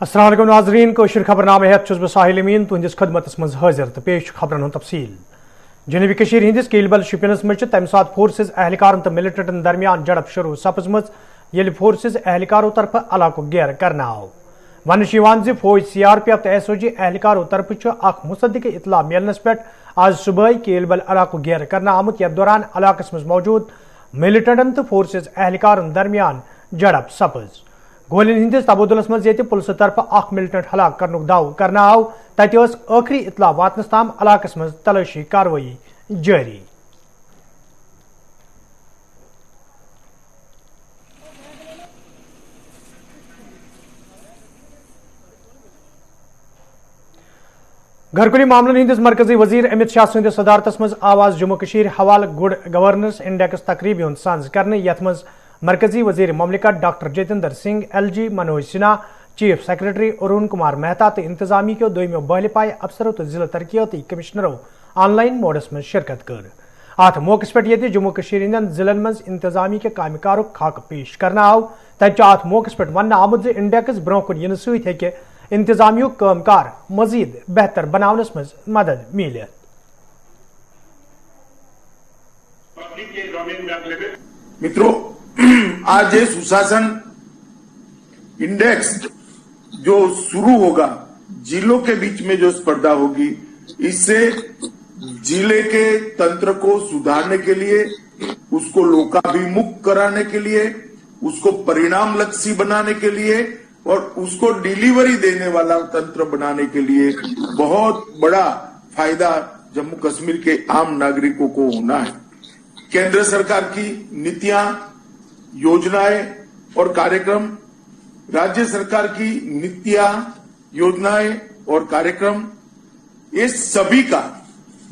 अस्सलाम वालेकुम नाज़रीन कोशिश खबरनामे हेत छुस बह साहिल अमीन तुहंदिस खदमतस मज हाजिर तो पेश खबरन हुंद तफसील। जनूबी कशीर हिंदिस केलबल शुपियनस मज तमि सात फोर्सेज एहलकारन तो मिलिटेंटन दरमियान झड़प शुरू सपजमज येल फोर्सेज एहलकारों तरफ इलाको घेर करना आव। वन फौज CRPF तो SOG एहलकारों तरफ मुसद्दिक इतला मिलनस पे आज सुबह केलबल इलाको घेर करना आमुत यथ दौरान इलाकस मज मौजूद मिलिटेंटन तो फोर्सेज एहलकारन दरमियान झड़प सपज। गोलिन हिंदिस तबदुलस मज ये पुलिस तरफ मिलिटेंट हलाक करनुक दाव करना आव तत आखिरी इतला वातनस ताम इलाकस मज तलाशी कार्रवाई जारी। घरकुली मामलन हिंदिस मरकजी वजीर अमित शाह सद सदारतस मज आवाज जम्मू कशीर हवाले गुड गवर्नेंस इंडेक्स तकरीब हुंद सांझ करने यथ मज मरकजी वजीर ममलिकत doctor Jitendra Singh LG Manoj Sinha chief secretary Arun Kumar Mehta तो इंतजामी के दोयमो बहल पाए अफसरों तो जिला तरक्याती कमिश्नरों ऑनलाइन मोडस में शिरकत कर। अत मौके पे ये जम्मू कशीर हिंदन जिलन मज इंतजामी के कामकारुक खाक पेश करना आव तत अत मौके पे वन आमुत इंडेक्स ब्रोह कुन इन सत्य इंतजामियुक कामकार मजीद बेहतर बनावनस मज मदद मिले। मित्रों, आज ये सुशासन इंडेक्स जो शुरू होगा, जिलों के बीच में जो स्पर्धा होगी, इससे जिले के तंत्र को सुधारने के लिए, उसको लोकाभिमुख कराने के लिए, उसको परिणाम लक्ष्य बनाने के लिए और उसको डिलीवरी देने वाला तंत्र बनाने के लिए बहुत बड़ा फायदा जम्मू कश्मीर के आम नागरिकों को होना है। केंद्र सरकार की नीतियां, योजनाएं और कार्यक्रम, राज्य सरकार की नीतियां, योजनाएं और कार्यक्रम, ये सभी का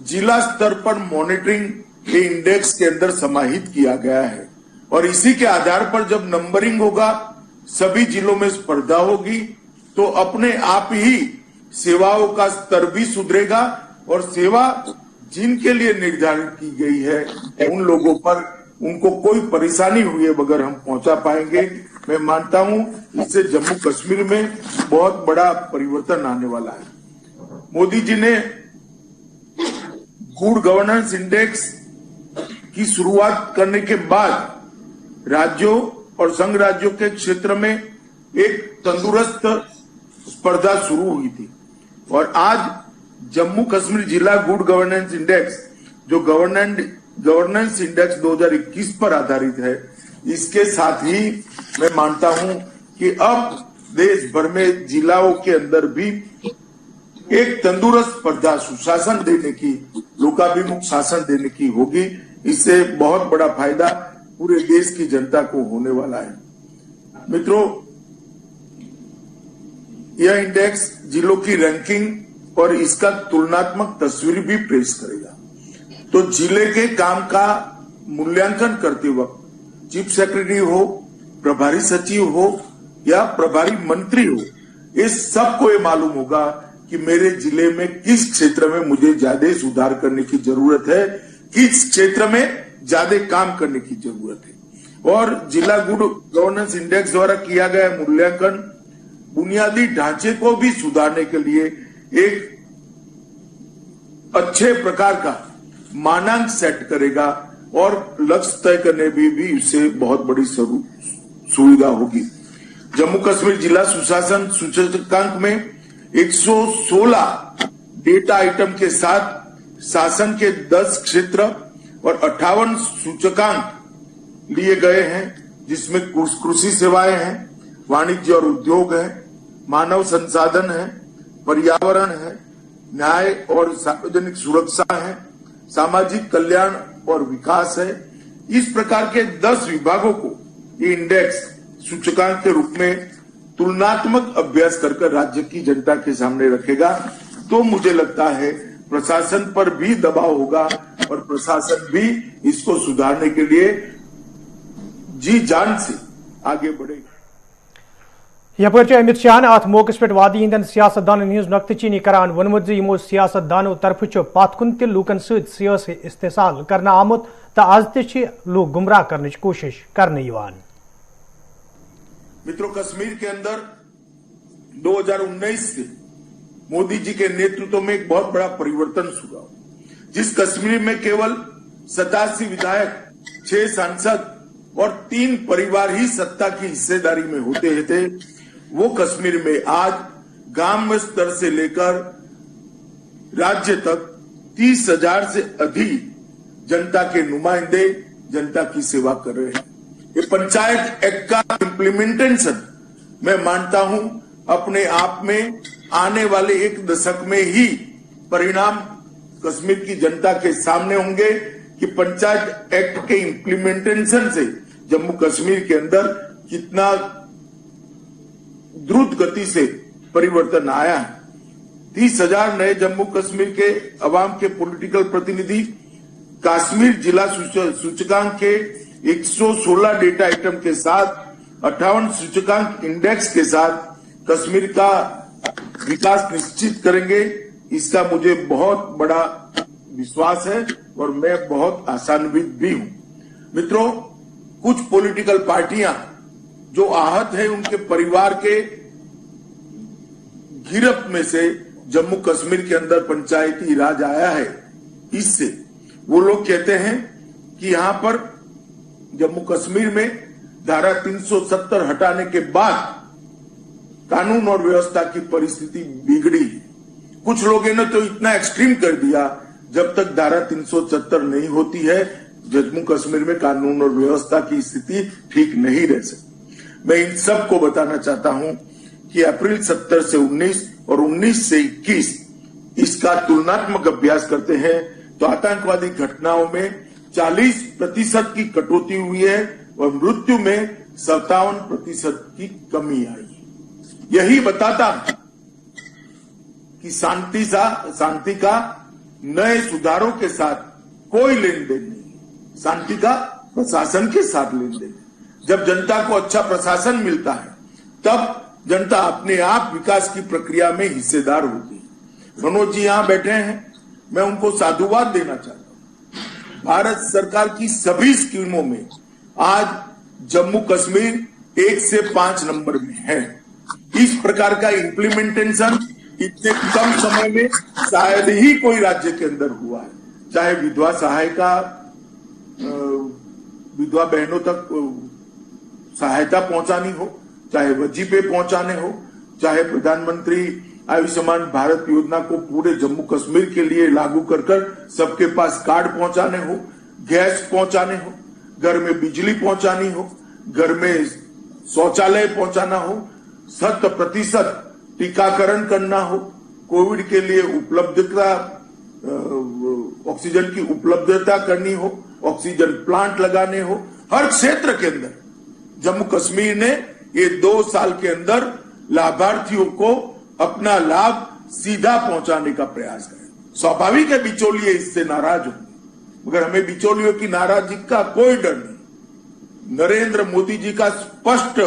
जिला स्तर पर मॉनिटरिंग के इंडेक्स के अंदर समाहित किया गया है और इसी के आधार पर जब नंबरिंग होगा, सभी जिलों में स्पर्धा होगी, तो अपने आप ही सेवाओं का स्तर भी सुधरेगा और सेवा जिनके लिए निर्धारित की गई है उन लोगों पर उनको कोई परेशानी हुए बगैर हम पहुंचा पाएंगे। मैं मानता हूं इससे जम्मू कश्मीर में बहुत बड़ा परिवर्तन आने वाला है। मोदी जी ने गुड गवर्नेंस इंडेक्स की शुरुआत करने के बाद राज्यों और संघ राज्यों के क्षेत्र में एक तंदुरुस्त स्पर्धा शुरू हुई थी और आज जम्मू कश्मीर जिला गुड गवर्नेंस इंडेक्स जो गवर्नेंस इंडेक्स 2021 पर आधारित है, इसके साथ ही मैं मानता हूं कि अब देश भर में जिलाओं के अंदर भी एक तंदुरुस्त स्पर्धा सुशासन देने की, लोकाभिमुख शासन देने की होगी। इससे बहुत बड़ा फायदा पूरे देश की जनता को होने वाला है। मित्रों, यह इंडेक्स जिलों की रैंकिंग और इसका तुलनात्मक तस्वीर भी पेश करेगा। तो जिले के काम का मूल्यांकन करते वक्त चीफ सेक्रेटरी हो, प्रभारी सचिव हो या प्रभारी मंत्री हो, इस सबको ये मालूम होगा कि मेरे जिले में किस क्षेत्र में मुझे ज्यादा सुधार करने की जरूरत है, किस क्षेत्र में ज्यादा काम करने की जरूरत है। और जिला गुड गवर्नेंस इंडेक्स द्वारा किया गया मूल्यांकन बुनियादी ढांचे को भी सुधारने के लिए एक अच्छे प्रकार का मानांक सेट करेगा और लक्ष्य तय करने भी इससे बहुत बड़ी सुविधा होगी। जम्मू कश्मीर जिला सुशासन सूचकांक में 116 डेटा आइटम के साथ शासन के 10 क्षेत्र और 58 सूचकांक लिए गए हैं, जिसमें कृषि सेवाएं हैं, वाणिज्य और उद्योग है, मानव संसाधन है, पर्यावरण है, न्याय और सार्वजनिक सुरक्षा है, सामाजिक कल्याण और विकास है। इस प्रकार के 10 विभागों को ये इंडेक्स सूचकांक के रूप में तुलनात्मक अभ्यास कर राज्य की जनता के सामने रखेगा। तो मुझे लगता है प्रशासन पर भी दबाव होगा और प्रशासन भी इसको सुधारने के लिए जी जान से आगे बढ़ेगा। यपर अमित शाह अत मौके पे वादी हिंदन सियासतदान हज नुक्तचीनी करान वोनमुत यमो सियासतदानों तरफ पातकुन त लूकन सियासी इस्तेसाल करना आमुत तो आज तूक गुमराह करने की कोशिश करने। मित्रों, कश्मीर के अंदर 2019 से मोदी जी के नेतृत्व में एक बहुत बड़ा परिवर्तन हुआ, जिस कश्मीर में केवल 87 विधायक, 6 सांसद और 3 परिवार ही सत्ता की हिस्सेदारी में होते थे, वो कश्मीर में आज ग्राम स्तर से लेकर राज्य तक 30,000 से अधिक जनता के नुमाइंदे जनता की सेवा कर रहे हैं। ये पंचायत एक्ट का इम्प्लीमेंटेशन मैं मानता हूं अपने आप में आने वाले 1 दशक में ही परिणाम कश्मीर की जनता के सामने होंगे कि पंचायत एक्ट के इम्प्लीमेंटेशन से जम्मू कश्मीर के अंदर कितना द्रुत गति से परिवर्तन आया है। 30,000 नए जम्मू कश्मीर के अवाम के पॉलिटिकल प्रतिनिधि, कश्मीर जिला सूचकांक के 116 डेटा आइटम के साथ 58 सूचकांक इंडेक्स के साथ कश्मीर का विकास निश्चित करेंगे, इसका मुझे बहुत बड़ा विश्वास है और मैं बहुत आशान्वित भी हूं। मित्रों, कुछ पॉलिटिकल पार्टियां जो आहत है, उनके परिवार के गिरफ्त में से जम्मू कश्मीर के अंदर पंचायती राज आया है, इससे वो लोग कहते हैं कि यहां पर जम्मू कश्मीर में धारा 370 हटाने के बाद कानून और व्यवस्था की परिस्थिति बिगड़ी। कुछ लोगों ने तो इतना एक्सट्रीम कर दिया, जब तक धारा 370 नहीं होती है जम्मू कश्मीर में कानून और व्यवस्था की स्थिति ठीक नहीं रह सकती। मैं इन सब को बताना चाहता हूं कि अप्रैल 70 से 19 और 19 से 21 इसका तुलनात्मक अभ्यास करते हैं तो आतंकवादी घटनाओं में 40% की कटौती हुई है और मृत्यु में 57% की कमी आई। यही बताता कि शांति का नए सुधारों के साथ कोई लेन देन नहीं, शांति का प्रशासन के साथ लेन देन। जब जनता को अच्छा प्रशासन मिलता है तब जनता अपने आप विकास की प्रक्रिया में हिस्सेदार होती है। मनोज जी यहां बैठे हैं, मैं उनको साधुवाद देना चाहता हूं। भारत सरकार की सभी स्कीमों में आज जम्मू कश्मीर 1 से 5 नंबर में है। इस प्रकार का इम्प्लीमेंटेशन इतने कम समय में शायद ही कोई राज्य के अंदर हुआ है। चाहे विधवा सहायता, विधवा बहनों तक सहायता पहुंचानी हो, चाहे वजीफे पहुंचाने हो, चाहे प्रधानमंत्री आयुष्मान भारत योजना को पूरे जम्मू कश्मीर के लिए लागू कर सबके पास कार्ड पहुंचाने हो, गैस पहुंचाने हो, घर में बिजली पहुंचानी हो, घर में शौचालय पहुंचाना हो, 100% टीकाकरण करना हो, कोविड के लिए उपलब्धता, ऑक्सीजन की उपलब्धता करनी हो, ऑक्सीजन प्लांट लगाने हो, हर क्षेत्र के अंदर जम्मू कश्मीर ने ये 2 साल के अंदर लाभार्थियों को अपना लाभ सीधा पहुंचाने का प्रयास करें। स्वाभाविक है बिचौलिए इससे नाराज होंगे, मगर हमें बिचौलियों की नाराजगी का कोई डर नहीं। नरेंद्र मोदी जी का स्पष्ट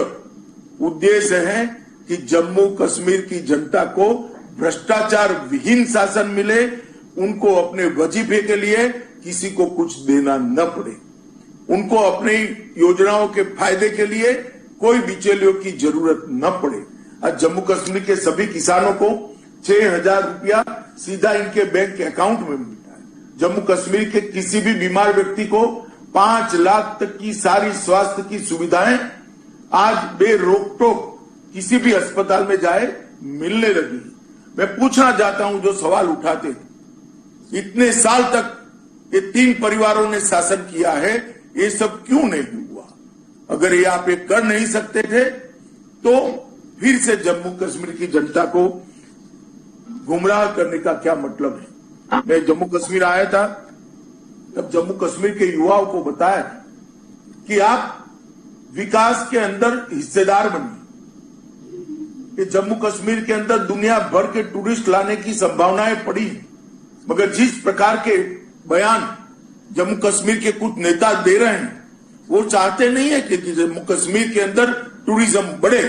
उद्देश्य है कि जम्मू कश्मीर की जनता को भ्रष्टाचार विहीन शासन मिले, उनको अपने वजीफे के लिए किसी को कुछ देना न पड़े, उनको अपनी योजनाओं के फायदे के लिए कोई बिचौलियों की जरूरत न पड़े। आज जम्मू कश्मीर के सभी किसानों को 6,000 रुपया सीधा इनके बैंक अकाउंट में मिलता है। जम्मू कश्मीर के किसी भी बीमार व्यक्ति को 5 लाख तक की सारी स्वास्थ्य की सुविधाएं आज बेरोक टोक किसी भी अस्पताल में जाए मिलने लगी। मैं पूछना चाहता हूं, जो सवाल उठाते थे, इतने साल तक ये 3 परिवारों ने शासन किया है, ये सब क्यों नहीं हुआ? अगर ये आप ये कर नहीं सकते थे तो फिर से जम्मू कश्मीर की जनता को गुमराह करने का क्या मतलब है? मैं जम्मू कश्मीर आया था तब जम्मू कश्मीर के युवाओं को बताया कि आप विकास के अंदर हिस्सेदार बनिए। कि जम्मू कश्मीर के अंदर दुनिया भर के टूरिस्ट लाने की संभावनाएं पड़ी हैं, मगर जिस प्रकार के बयान जम्मू कश्मीर के कुछ नेता दे रहे हैं, वो चाहते नहीं है कि जम्मू कश्मीर के अंदर टूरिज्म बढ़े।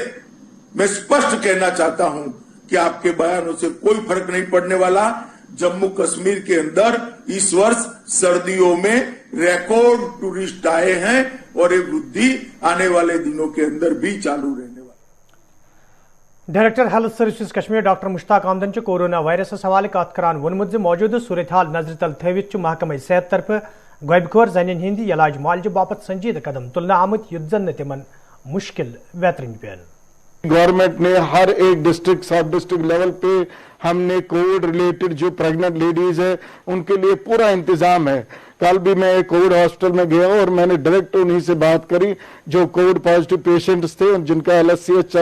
मैं स्पष्ट कहना चाहता हूं कि आपके बयानों से कोई फर्क नहीं पड़ने वाला। जम्मू कश्मीर के अंदर इस वर्ष सर्दियों में रिकॉर्ड टूरिस्ट आए हैं और ये वृद्धि आने वाले दिनों के अंदर भी चालू रहने वाली। Director health services Kashmir doctor Mushtaq आमदन कोरोना वायरस हवाले कत करान वोनमुत मौजूदा सूरत हाल नजर तल थवित महकमा सेहत तरफ गोबखोर जन हिंद इलाज मुआलजे बापत संजीदा कदम तुलना आमत युद्ध जन तिमन मुश्किल बेहतरीन पेन। गवर्नमेंट ने हर एक डिस्ट्रिक्ट सब डिस्ट्रिक्ट लेवल पे हमने कोविड रिलेटेड जो प्रेग्नेंट लेडीज है उनके लिए पूरा इंतजाम है। कल भी मैं एक कोविड हॉस्पिटल में गया और मैंने डायरेक्ट उन्हीं से बात करी जो कोविड पॉजिटिव पेशेंट्स थे जिनका LSCS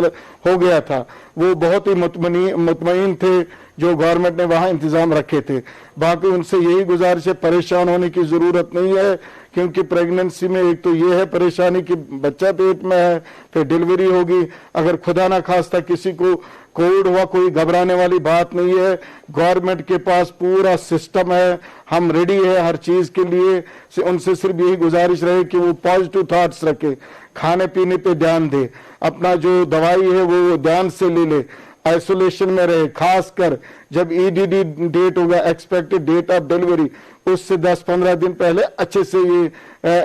हो गया था। वो बहुत ही मुतमईन थे जो गवर्नमेंट ने वहां इंतजाम रखे थे। बाकी उनसे यही गुजारिश है, परेशान होने की जरूरत नहीं है क्योंकि प्रेगनेंसी में एक तो ये है परेशानी कि बच्चा पेट में है, फिर डिलीवरी होगी। अगर खुदा ना खास्ता किसी को कोविड हुआ, कोई घबराने वाली बात नहीं है। गवर्नमेंट के पास पूरा सिस्टम है, हम रेडी है हर चीज के लिए। उनसे सिर्फ यही गुजारिश रहे कि वो पॉजिटिव थॉट्स रखे, खाने पीने पे ध्यान दे, अपना जो दवाई है वो ध्यान से ले ले, आइसोलेशन में रहे। खासकर जब EDD डेट होगा, एक्सपेक्टेड डेट ऑफ डिलीवरी, उससे 10-15 दिन पहले अच्छे से ये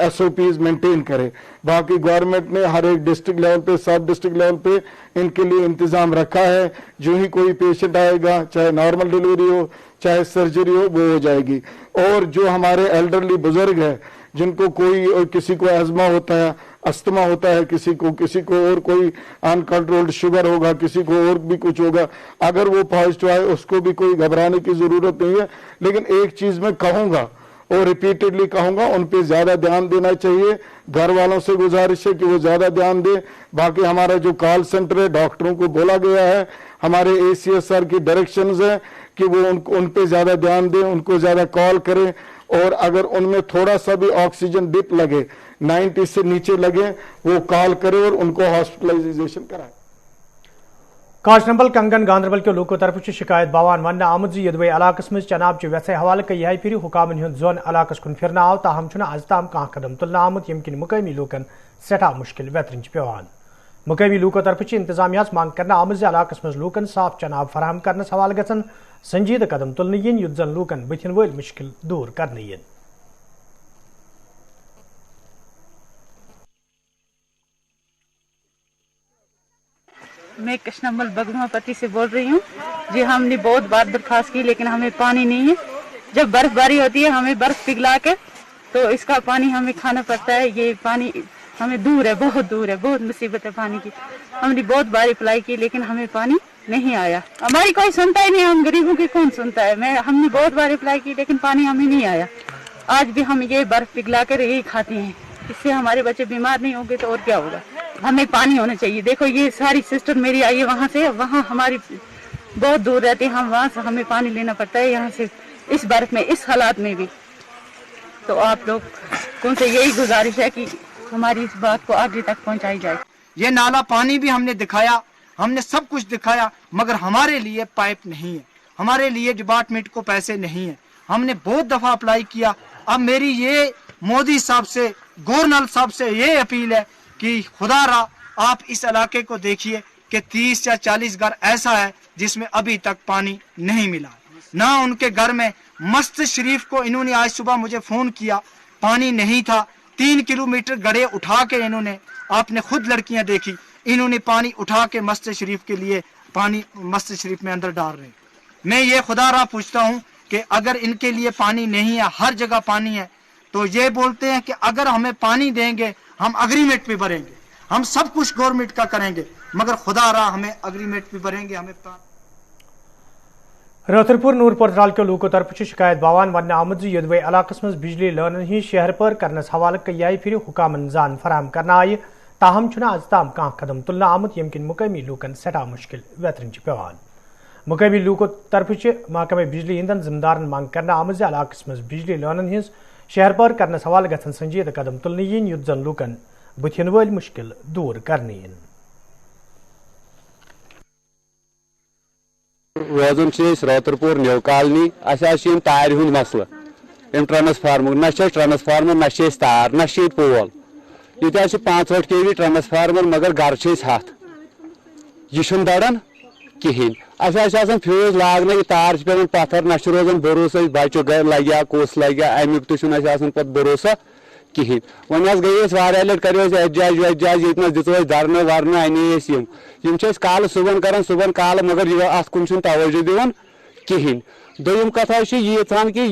SOPs मेंटेन करे। बाकी गवर्नमेंट ने हर एक डिस्ट्रिक्ट लेवल पे सब डिस्ट्रिक्ट लेवल पे इनके लिए इंतजाम रखा है। जो ही कोई पेशेंट आएगा, चाहे नॉर्मल डिलीवरी हो चाहे सर्जरी हो, वो हो जाएगी। और जो हमारे एल्डरली बुजुर्ग है जिनको कोई किसी को एजमा होता है, अस्थमा होता है, किसी को और कोई अनकंट्रोल्ड शुगर होगा, किसी को और भी कुछ होगा, अगर वो पॉजिटिव आए उसको भी कोई घबराने की जरूरत नहीं है। लेकिन एक चीज मैं कहूंगा और रिपीटेडली कहूंगा, उन पे ज्यादा ध्यान देना चाहिए। घर वालों से गुजारिश है कि वो ज्यादा ध्यान दे। बाकी हमारा जो कॉल सेंटर है, डॉक्टरों को बोला गया है, हमारे ACSR की डायरेक्शंस है कि वो उन पे ज्यादा ध्यान दें, उनको ज्यादा कॉल करें। और अगर उनमें थोड़ा सा भी ऑक्सीजन डिप लगे, 90 से नीचे लगे, वो कॉल करे और उनको हॉस्पिटलाइजेशन कराए। काशनबल कंगन गांधरबल के लोगों तरफ शिकायत बावान वन आमद यदवे इलाकस मज चनाब वैसे हवाले का यह फिर हुकामन हूं जोन इलाकस कुन फिर आव ताहम आज ताम कह कदम तुलना आमत यम किन मुकामी लोकन सठा मुश्किल बेहतरीन पेवान। मुकामी लोगों तरफ इंतजामिया मांग करना आमद इलाकस मज लोकन साफ चनाब फराहम करने हवाले गसन संजीदा कदम तुलने yin युद्ध जन लोकन बथिन वल मुश्किल दूर करने yin। मैं कृष्णमल बगुआपति से बोल रही हूँ जी। हमने बहुत बार दरखास्त की लेकिन हमें पानी नहीं है। जब बर्फबारी होती है हमें बर्फ पिघला के तो इसका पानी हमें खाना पड़ता है। ये पानी हमें दूर है, बहुत मुसीबत है पानी की। हमने बहुत बार अप्लाई की लेकिन हमें पानी नहीं आया। हमारी कोई सुनता ही नहीं, हम गरीबों की कौन सुनता है। हमने बहुत बार अप्लाई की लेकिन पानी हमें नहीं आया। आज भी हम ये बर्फ पिघला कर यही खाते हैं, इससे हमारे बच्चे बीमार नहीं होंगे तो और क्या होगा। हमें पानी होना चाहिए। देखो ये सारी सिस्टर मेरी आई है वहाँ से, वहाँ हमारी बहुत दूर रहती है, हम वहाँ से हमें पानी लेना पड़ता है यहाँ से, इस बर्फ में, इस हालात में भी। तो आप लोग कौन से यही गुजारिश है कि हमारी इस बात को आगे तक पहुँचाई जाए। ये नाला पानी भी हमने दिखाया, हमने सब कुछ दिखाया, मगर हमारे लिए पाइप नहीं है, हमारे लिए डिपार्टमेंट को पैसे नहीं है। हमने बहुत दफा अप्लाई किया। अब मेरी ये मोदी साहब से, गवर्नर साहब से ये अपील है कि खुदा रा आप इस इलाके को देखिए कि 30 या 40 घर ऐसा है जिसमें अभी तक पानी नहीं मिला। ना उनके घर में मस्जिद शरीफ को इन्होंने आज सुबह मुझे फोन किया, पानी नहीं था। 3 किलोमीटर गड्ढे उठा के इन्होंने, आपने खुद लड़कियां देखी, इन्होंने पानी उठा के मस्जिद शरीफ के लिए पानी मस्जिद शरीफ में अंदर डाल रहे। मैं ये खुदा रा पूछता हूँ कि अगर इनके लिए पानी नहीं है, हर जगह पानी है, तो ये बोलते हैं कि अगर हमें पानी देंगे हम अग्रीमेंट पे भरेंगे, हम सब कुछ गवर्नमेंट का करेंगे, मगर खुदा रा हमें अग्रीमेंट पे भरेंगे, हमें रतरपुर नूरपुर ड्राल के लोगों तरफ शिकायत बावान वन आमद यदवे इलाकस मज बिजली लान ही शहर पर करने हवाले का यह फिर हुकामन जान फराहम करना आये, ताहम आज ताम कह कदम तुलना आमद यम किन मुकामी लोकन सठा मुश्किल बेहतरीन पेवान। मुकामी लोगों तरफ महकमे बिजली ईंधन जिम्मेदारन मांग करना आमद इलाकस मज बिजली लान हिज शहर पर करने हवाले गसन संजीदा कदम तुलने yin युद्ध जन लोकन बथिन वल मुश्किल दूर करने yin। रोजान रतरपुर न्यू कॉलोनी, तार हुंद मसल ट्रांसफार्मर, ना ट्रांसफार्मर, ना तार, ना पोल। ये 5 kV ट्रांसफार्मर, मगर घर 7 यह दड़ान कहें। असान फ्यूज लागन, यह तार पे पत्थर, ना रोजान भरोसा बच्चों लगे कुस लगे, अमुक तो भरोसा कहें वन गई लट करो एहतजाज वहतजाज ये दितो धरना वरना अने कल सुबह कर सुबह कल मगर अत कुन तवज्जो दिवान कहें दोम कथा यीथान कि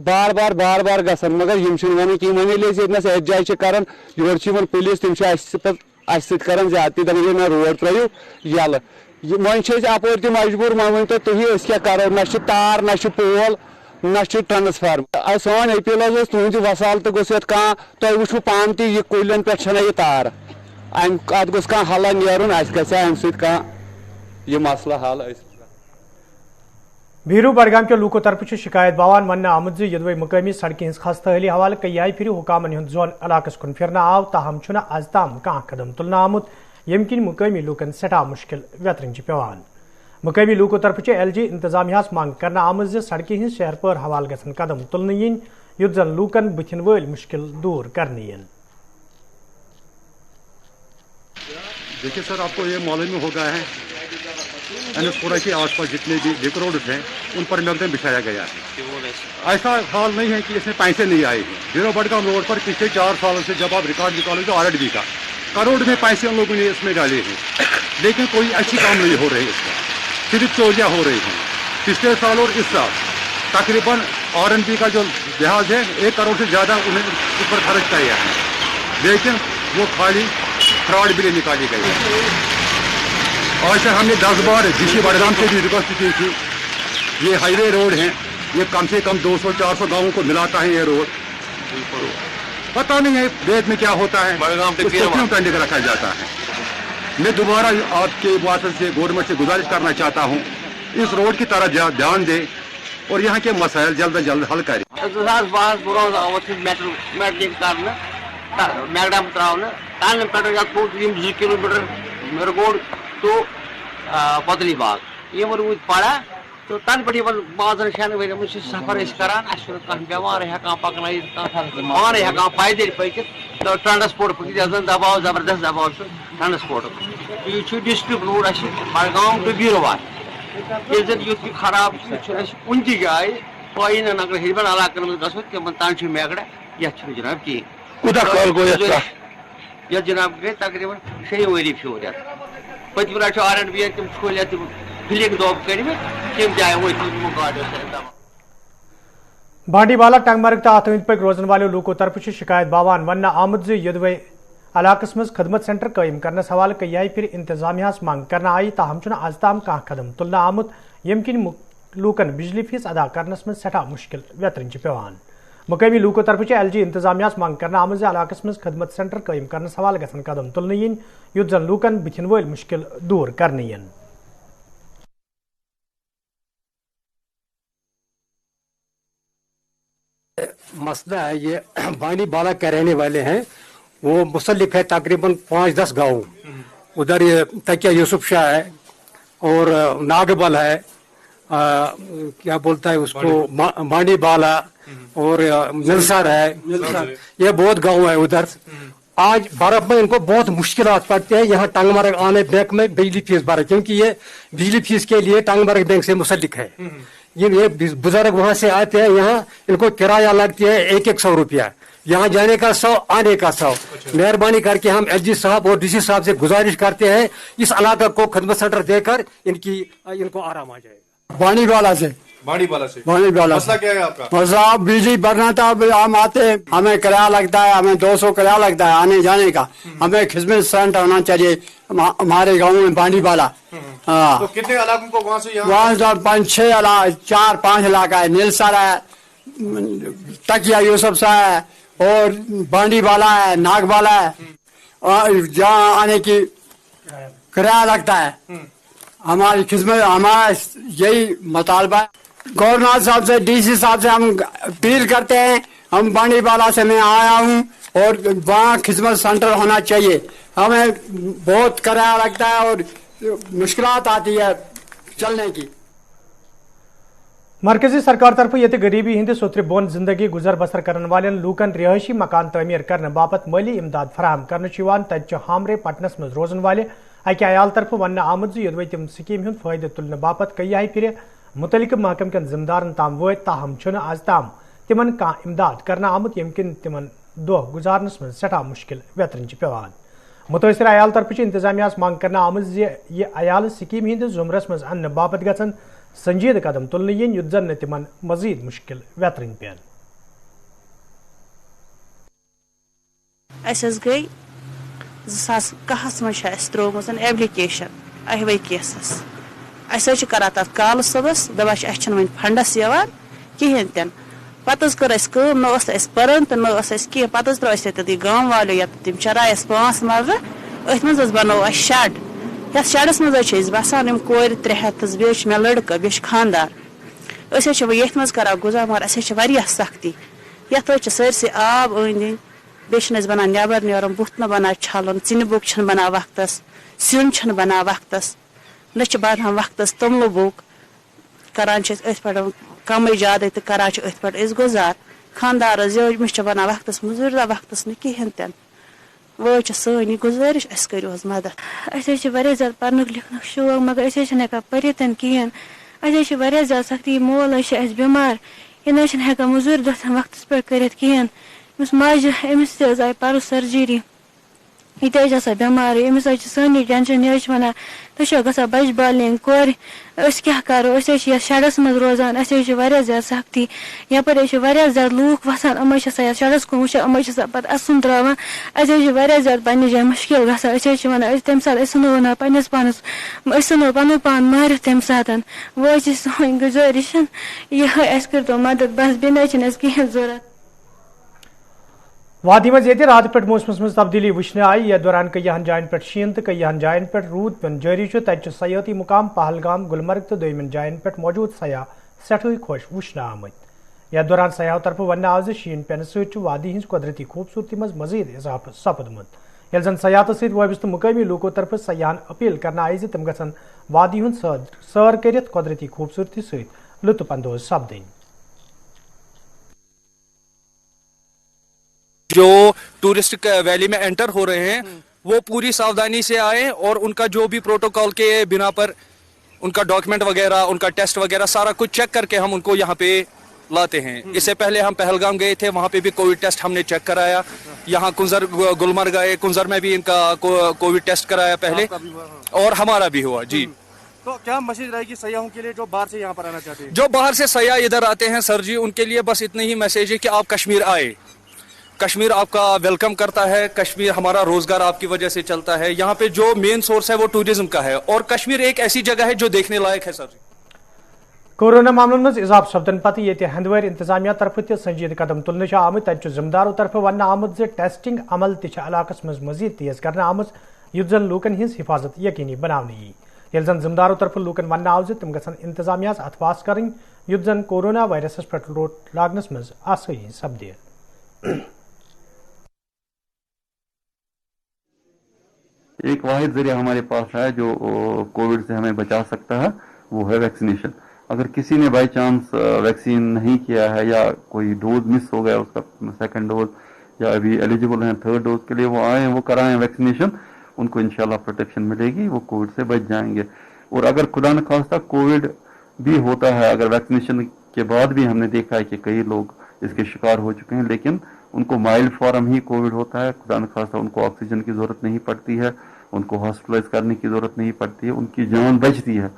बार बार बार बार गसान मगर वन कि वन एहतजाज कर योर पुलिस तम कर ज्यादा दपन ना रोड त्रो यल वन अपर तक मजबूर वन वन तो तुम क्या करो ना तार ना पोल ना ट्रांसफार्मर सोन अपील तुद वसालत गोस तुम वो पान तह कुलन पे यह तार अत गोस हल नेरुन अम मसला हल भीरू बडगाम के लूको तरफ शिकायत बवान वन आमुत यदवे मुकामी सड़क हज खस्ताहाली हवाले कई फिर हुकामन हुंद जोन इलाकस कुन फिरना आव ताहम आज ताम कह कदम तुलना आमुत यम किन मुकामी लूकन सठा मुश्किल व्यतरन पेवान मुकामी लूको तरफ LG इंतजामियास मांग करना आमज सड़क हज शहर पर हवाले गसन कदम तुलन इन युत जन लूकन बुथिन वल मुश्किल दूर करने इन। देखिए सर, आपको ये मालूम हो गया है एनएसपुरा के आसपास जितने भी लिंक रोड हैं उन पर मैगडम बिछाया गया है। ऐसा हाल नहीं है कि इसमें पैसे नहीं आए हैं। भीरू बडगाम रोड पर पिछले 4 सालों से जब आप रिकॉर्ड निकालोगे तो RDB का करोड़ में पैसे उन लोगों ने इसमें डाले हैं, लेकिन कोई अच्छी काम नहीं हो रही इसका, सिर्फ चोरियाँ हो रही हैं। पिछले साल और इस साल तकरीबन RNB का जो लिहाज है 1 करोड़ से ज़्यादा उन्हें उस पर खर्च किया है, लेकिन वो खाली फ्रॉड बिलें निकाली गई है। आज तक हमने 10 बार DC बडगाम से भी रिक्वेस्ट की थी। ये हाईवे रोड है, ये कम से कम 200-400 गाँवों को मिलाता है ये रोड। पता नहीं है वेद में क्या होता है, उसको क्यों पेंडिंग रखा जाता है। मैं दोबारा आपके वास्ते से गवर्नमेंट से गुजारिश करना चाहता हूँ इस रोड की तरफ ध्यान दे और यहाँ के मसाइल जल्द अज जल्द हल करें। मैगडम तरावन पे 2 किलोमीटर रोड तो पतली बाग यम रूद पड़ा तो तन पे बाजन शान वर सफर करान बेमार हेकान पकन पान हेकान पैदल पकित तो ट्रांसपोर्ट पकन दबाव जबरदस्त दबाव ट्रांसपोर्ट यह डिस्ट्रिक्ट रोड बडगाम टू बीरवार ये खराब कुन जाए पाई ना अगर हिरबन इलाकन में गो तम तान मैगड़ा ये जनाब कहें ये जनाब गई तकरीबन 6 वरी फ्योर पतम RNB तम खोल फिलिंग दोब कर तम जाए वो बांडीवाला टंगमर्ग तो अत अंद रोजन वाले लूको तरफ शिकायत बवान वन आमुत यदवे इलाकस मज खदमत सेंटर कायम करनस हवाले कई फिर इंतजामियास मांग करना आई ताहम आज ताम कह कदम तुलना आमुत यम किन लूकन बिजली फीस अदा करनस मज सठा मुश्किल व्यतरन पेवान। मुकामी लूको तरफ LG इंतजामियास मांग करना आमुत इलाकस मज खदमत सेंटर कायम करनस हवाले गसन कदम तुलन इन युत जन लूकन बुथिन वल मुश्किल दूर करने इन। मसला है ये बांडीवाला के रहने वाले हैं, वो मुसल्लिक है तकरीबन 5-10 गाँव। उधर ये तकिया यूसुफ शाह है और नागबल है, क्या बोलता है उसको बांडीवाला और मिलसर है, ये बहुत गाँव है उधर। आज बर्फ में इनको बहुत मुश्किलात पड़ती है यहाँ टंगमर्ग आने बैंक में बिजली फीस भरे, क्योंकि ये बिजली फीस के लिए टंगमर्ग बैंक से मुसल्लिक है। ये बुजुर्ग वहां से आते हैं, यहाँ इनको किराया लगती है 100 रुपया, यहाँ जाने का 100, आने का 100। मेहरबानी करके हम LG साहब और DC साहब से गुजारिश करते हैं इस इलाके को खदमत सेंटर देकर इनको आराम आ जाएगा। बांडीवाला से मसला क्या है आपका? मसला बिजली भरना था, हम आते हैं, हमें किराया लगता है, हमें 200 किराया लगता है आने जाने का। हमें खिदमत सेंटर होना चाहिए हमारे गाँव में बांडीवाला। तो कितने इलाकों को वहाँ से 4-5 इलाका है, नीलसर है, तकिया यूसुफ सा है और बांडीवाला है, नागवाला है, और जहाँ आने की किराया लगता है। हमारी खिदमत हमारा यही मुतालबा है। गवर्नर साहब से DC साहब से हम अपील करते हैं, हम बांडीवाला से मैं आया हूँ और वहाँ खिदमत सेंटर होना चाहिए। हमें बहुत किराया लगता है और मुश्किलात आती है चलने की। मरकजी सरकार तरफ ये गरीबी हिंद सोत्र बोन जिंदगी गुजर बसर करने वाले लूकन रिहायशी मकान तमीर करने बाबत माली इमदाद फराहम करने तत हामरे पटनस मज रोजन वाले अक अयाल तरफ वन आमुत योदवे तम स्कीम हूं फायदे तुलने बाबत कई फिर मुतलिक महकम कन जिम्मेदारन ताम वो ताहम आज ताम तिमन कह इमदाद करना आमुत यम किन तिमन دہ گزارنس من سٹھا مشکل ویترن پیوان متاثر عیال طرف انتظامیہ مانگ کرنا آمت یہ عیال سکیم ہندس زمرس مز ان باپت گھن سنجید قدم تلن ین یت زن تمن مزید مشکل ویترن پین گئی 2010 من ترومت ایپلکیشن اہوی کیسس اہس کران تک کال صبح دپان اہم ون فنڈس کہین تین پتہ کر پران تو کی پتہ ترو تھی گام والو یا تم چرائے 5 مرلہ ات مز بنو شیڈ یس شیڈس مز بسان کور 3 ہتھ بیٚیہِ چھُ مےٚ لڑکہٕ بیٚیہِ چھُ خاندار یتھ مز کران گزار مگر واریاہ سختی یتھ سٲرسٕے آب أنٛدۍ بیٚیہِ بنان نٮ۪بر نیرُن بُتھ نہٕ بنان چھلُن ژِنہِ بوٚک چھُنہٕ بنان وقتس سیُن چھُنہٕ بنان وقتس نہ چھِ بنان وقتس توٚملہٕ بوٚک کران چھِ أتھۍ پٮ۪ٹھ کمٕے زیادٕ تہٕ کران چھِ أتھۍ پٮ۪ٹھ أسۍ گُزار خاندارس أمِس چھِ بنان وقتس موٚزوٗرۍ دۄہ وقتس نہٕ کِہیٖنۍ تہِ نہٕ وۄنۍ چھِ سٲنۍ یہِ گُزٲرِش اَسہِ کٔرِو حظ مدد اَسہِ حظ چھِ واریاہ زیادٕ پرنُک لیکھنُک شوق مگر أسۍ حظ چھِنہٕ ہٮ۪کان پٔرِتھ کِہیٖنۍ اَسہِ حظ چھِ واریاہ زیادٕ سختی مول حظ چھِ اَسہِ بٮ۪مار یہِ نہ حظ چھِنہٕ ہٮ۪کان موٚزوٗرۍ دۄہ وقتس پٮ۪ٹھ کٔرِتھ کِہیٖنۍ أمِس ماجہِ أمِس تہِ حظ آیہِ پَرُس سٔرجری یہِ تہِ حظ چھِ آسان بٮ۪مارٕے أمِس حظ چھِ سٲنی ٹٮ۪نشَن یہِ حظ چھِ وَنان تُہۍ چھِوا گژھان بَجہِ بالنہِ کورِ أسۍ کیٛاہ کَرو أسۍ حظ چھِ یَتھ شَڈَس منٛز روزان اَسہِ حظ چھِ واریاہ زیادٕ سختی یَپٲرۍ حظ چھِ واریاہ زیادٕ لوٗکھ وَسان یِم حظ چھِ آسان یَتھ شَڈَس کُن وٕچھان یِم حظ چھِ آسان پَتہٕ اَسُن ترٛاوان اَسہِ حظ چھِ واریاہ زیادٕ پنٛنہِ جایہِ مُشکل گژھان أسۍ حظ چھِ وَنان أسۍ تَمہِ ساتہٕ أسۍ ژھٕنو وَنان پنٛنِس پانَس أسۍ ژھٕنو پَنُن پان مٲرِتھ تَمہِ ساتہٕ وۄنۍ حظ چھِ سٲنۍ گُزٲرِش یِہوٚے اَسہِ کٔرۍتو مدد بَس بیٚیہِ نہٕ حظ چھِنہٕ اَسہِ کِہیٖنۍ ضوٚرَتھ وادی مز یہ رات پہ موسمس مز تبدیلی وچھنے آئی یتھ دوران کئیہن جائن پہ شین تو کئیہن جائن پہ رود پین جاری تت سیاحتی مقام پہلگام گلمرگ تو دویمن جائن پہ موجود سیاح سٹھے خوش وچھنے آمت یتھ دوران سیاحوں طرف ون آو شین پینہ ست وادی ہز قدرتی خوبصورتی مز مزید اضافہ سپدمت یل زن سیاحت ست وابستہ مقامی لوکو طرف سیاحن اپیل کرنا آئی تم گھن وادی ہند سیر کرت قدرتی خوبصورتی ست لطف اندوز سپدن جو ٹورسٹ ویلی میں انٹر ہو رہے ہیں وہ پوری ساودھانی سے آئیں اور ان کا جو بھی پروٹوکول کے بنا پر ان کا ڈاکیومنٹ وغیرہ ان کا ٹیسٹ وغیرہ سارا کچھ چیک کر کے ہم ان کو یہاں پہ لاتے ہیں اس سے پہلے ہم پہلگام گئے تھے وہاں پہ بھی کووڈ ٹیسٹ ہم نے چیک کرایا یہاں کنزر گلمرگ گئے کنزر میں بھی ان کا کووڈ ٹیسٹ کرایا پہلے اور ہمارا بھی ہوا جی تو کیا میسج رہے گی سیاحوں کے لیے جو باہر سے یہاں پر آنا چاہتے ہیں جو باہر سے سیاح ادھر آتے ہیں سر جی ان کے لیے بس اتنی ہی میسج ہے کہ آپ کشمیر آئے کشمیر آپ کا ویلکم کرتا ہے کشمیر ہمارا روزگار آپ کی وجہ سے چلتا ہے یہاں پہ جو مین سورس ہے وہ ٹوریزم کا ہے اور کشمیر ایک ایسی جگہ ہے جو دیکھنے لائق ہے سر کورونا معاملن مز اضافہ سپدن پتہ یہ ہندوار انتظامیہ طرف تہ سنجید قدم تلنے آمت تت ذمہ داروں طرف ون آمت ٹیسٹنگ عمل تہ علاقہ مز مزید تیز کرنے آمت یت زن لوکن ہز حفاظت یقینی بنانے یل زن ذمہ داروں طرف لوکن ون آو تم گھن انتظامیہ اتواس کریں یت زن کورونا وائرسس پہ روک لاگنس مز آسانی سپدِ ایک واحد ذریعہ ہمارے پاس ہے جو کووڈ سے ہمیں بچا سکتا ہے وہ ہے ویکسینیشن اگر کسی نے بائی چانس ویکسین نہیں کیا ہے یا کوئی ڈوز مس ہو گیا اس کا سیکنڈ ڈوز یا ابھی ایلیجیبل ہیں تھرڈ ڈوز کے لیے وہ آئیں وہ کرائیں ویکسینیشن ان کو انشاءاللہ پروٹیکشن ملے گی وہ کووڈ سے بچ جائیں گے اور اگر خدا نخواستہ کووڈ بھی ہوتا ہے اگر ویکسینیشن کے بعد بھی ہم نے دیکھا ہے کہ کئی لوگ اس کے شکار ہو چکے ہیں لیکن ان کو مائلڈ فارم ہی کووڈ ہوتا ہے خدا نخواستہ ان کو آکسیجن کی ضرورت نہیں پڑتی ہے ان کو ہاسپٹلائز کرنے کی ضرورت نہیں پڑتی ہے ان کی جان بچتی ہے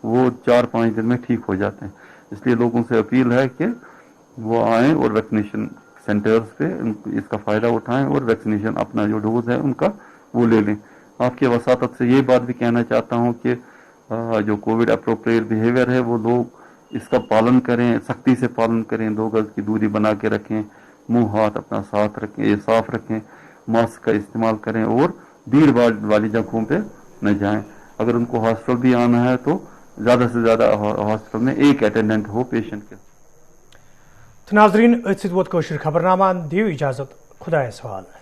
وہ 4-5 دن میں ٹھیک ہو جاتے ہیں اس لیے لوگوں سے اپیل ہے کہ وہ آئیں اور ویکسینیشن سینٹرز پہ اس کا فائدہ اٹھائیں اور ویکسینیشن اپنا جو ڈوز ہے ان کا وہ لے لیں آپ کے وساطت سے یہ بات بھی کہنا چاہتا ہوں کہ جو کووڈ اپروپریٹ بیہیویئر ہے وہ لوگ اس کا پالن کریں سختی سے پالن کریں 2 گز کی دوری بنا کے رکھیں منہ ہاتھ اپنا ساتھ رکھیں یہ صاف رکھیں ماسک کا استعمال کریں اور بھیڑ بھاڑ والی جگہوں پہ نہ جائیں اگر ان کو ہاسپٹل بھی آنا ہے تو زیادہ سے زیادہ ہاسپٹل میں ایک اٹینڈنٹ ہو پیشنٹ کے ناظرین ات ووت خبرنامہ دیو اجازت خدایس حوالہ